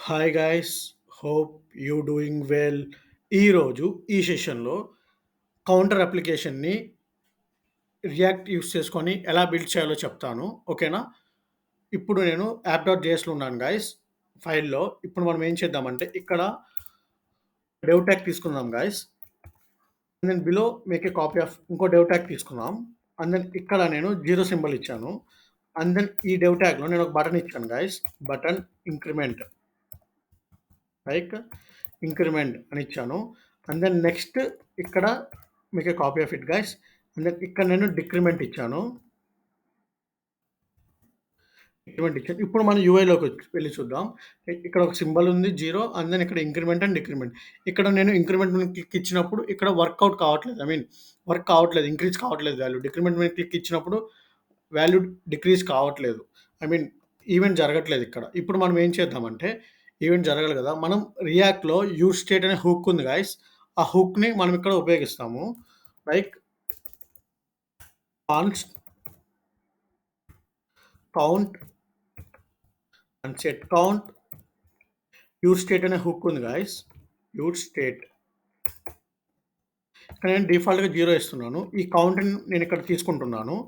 Hi guys, hope you doing well. ఈరోజు ఈ సెషన్లో కౌంటర్ అప్లికేషన్ని రియాక్ట్ యూస్ చేసుకొని ఎలా బిల్డ్ చేయాలో చెప్తాను. ఓకేనా? ఇప్పుడు నేను యాప్ డాట్ జేఎస్లో ఉన్నాను గైస్ ఫైల్లో. ఇప్పుడు మనం ఏం చేద్దామంటే ఇక్కడ డెవ్ ట్యాగ్ తీసుకుందాం guys. And then below make a copy of ఇంకో డెవ్ ట్యాగ్ తీసుకుందాం. అండ్ దెన్ ఇక్కడ నేను జీరో సింబల్ ఇచ్చాను. అండ్ దెన్ ఈ డెవ్ ట్యాగ్లో నేను ఒక బటన్ ఇచ్చాను guys. Button increment like increment అని ఇచ్చాను. అండ్ దెన్ నెక్స్ట్ ఇక్కడ మీకు copy of it guys. And then ఇక్కడ నేను డిక్రిమెంట్ ఇచ్చాను. డిక్రిమెంట్ ఇచ్చాను. ఇప్పుడు మనం యూఐలోకి వెళ్ళి చూద్దాం. ఇక్కడ ఒక సింబల్ ఉంది జీరో. అండ్ దెన్ ఇక్కడ ఇంక్రిమెంట్ అండ్ డిక్రిమెంట్. ఇక్కడ నేను ఇంక్రిమెంట్ మీద క్లిక్ ఇచ్చినప్పుడు ఇక్కడ వర్కౌట్ కావట్లేదు. వర్క్ కావట్లేదు, ఇంక్రీజ్ కావట్లేదు వాల్యూ. డిక్రిమెంట్ మీద క్లిక్ ఇచ్చినప్పుడు వాల్యూ డిక్రీజ్ కావట్లేదు. ఈవెంట్ జరగట్లేదు ఇక్కడ. ఇప్పుడు మనం ఏం చేద్దామంటే ఈవెంట్ జరగాలి కదా. మనం రియాక్ట్లో యూజ్ స్టేట్ అనే హుక్ ఉంది గైస్. ఆ హుక్ని మనం ఇక్కడ ఉపయోగిస్తాము. Like const count and set count use state అనే హుక్ ఉంది గైస్. యూజ్ స్టేట్ ఇక్కడ నేను డిఫాల్ట్గా జీరో ఇస్తున్నాను. ఈ కౌంట్ని నేను ఇక్కడ తీసుకుంటున్నాను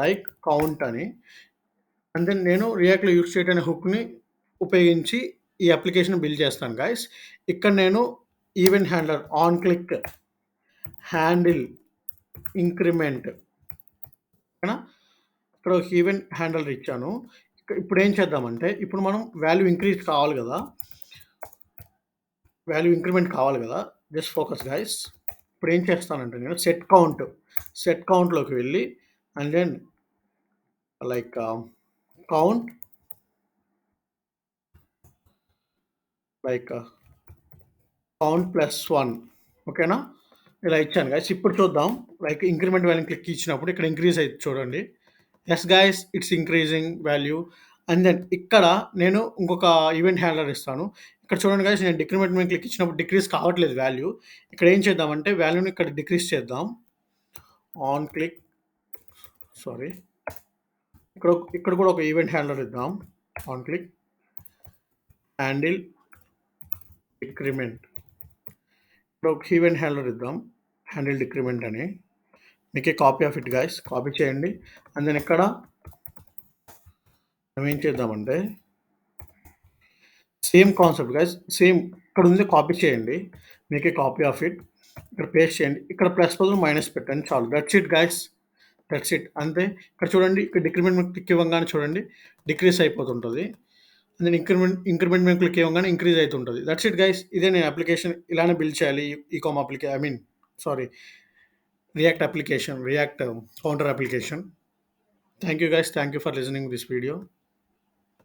లైక్ కౌంట్ అని. అండ్ దెన్ నేను రియాక్ట్లో యూజ్ స్టేట్ అనే హుక్ని ఉపయోగించి ఈ అప్లికేషన్ బిల్డ్ చేస్తాను గైస్. ఇక్కడ నేను event handler on click handle increment ఇక్కడ ఒక ఈవెంట్ హ్యాండిల్ ఇచ్చాను. ఇప్పుడు ఏం చేద్దామంటే ఇప్పుడు మనం వాల్యూ ఇంక్రీజ్ కావాలి కదా, వాల్యూ ఇంక్రిమెంట్ కావాలి కదా. Just focus guys. ఇప్పుడు ఏం చేస్తానంటే నేను సెట్ కౌంట్లోకి వెళ్ళి and then like count like count +1. ఓకేనా? ఇలా ఇచ్చాను గైస్. ఇప్పుడు చూద్దాం. లైక్ ఇంక్రిమెంట్ వాల్యూ క్లిక్ ఇచ్చినప్పుడు ఇక్కడ ఇంక్రీజ్ అయితే చూడండి. Yes guys, it's increasing value. And then ఇక్కడ నేను ఇంకొక ఈవెంట్ హ్యాండ్లర్ ఇస్తాను. ఇక్కడ చూడండి గైస్, నేను డిక్రిమెంట్ మీద క్లిక్ ఇచ్చినప్పుడు డిక్రీజ్ కావట్లేదు వాల్యూ. ఇక్కడ ఏం చేద్దామంటే వాల్యూని ఇక్కడ డిక్రీజ్ చేద్దాం. ఆన్ క్లిక్ ఇక్కడ కూడా ఒక ఈవెంట్ హ్యాండ్లర్ ఇద్దాం. On click handle decrement. ఇప్పుడు ఒక ఈవెంట్ హ్యాండ్లర్ ఇద్దాం, హ్యాండిల్ డిక్రిమెంట్ అని. మీకు copy of it guys. Copy చేయండి. అండ్ దెన్ ఇక్కడ మనం ఏం చేద్దామంటే సేమ్ కాన్సెప్ట్ గైస్. సేమ్ ఇక్కడ ఉంది, కాపీ చేయండి. మీకు కాపీ ఆఫ్ ఇట్ ఇక్కడ పేస్ట్ చేయండి. ఇక్కడ ప్లస్ బదులు మైనస్ పెట్టండి చాలు. That's it guys, that's it. అంతే. ఇక్కడ చూడండి, ఇక్కడ డిక్రిమెంట్ మీద క్లిక్ ఇవ్వగానే చూడండి డిక్రీస్ అయిపోతుంటుంది. అండ్ దెన్ ఇంక్రిమెంట్ మీద క్లిక్ ఇవ్వగానే ఇంక్రీజ్ అవుతుంటుంది. That's it guys. ఇదే నేను అప్లికేషన్ ఇలానే బిల్డ్ చేయాలి. E-com react application, react counter application. Thank you guys. Thank you for listening this video.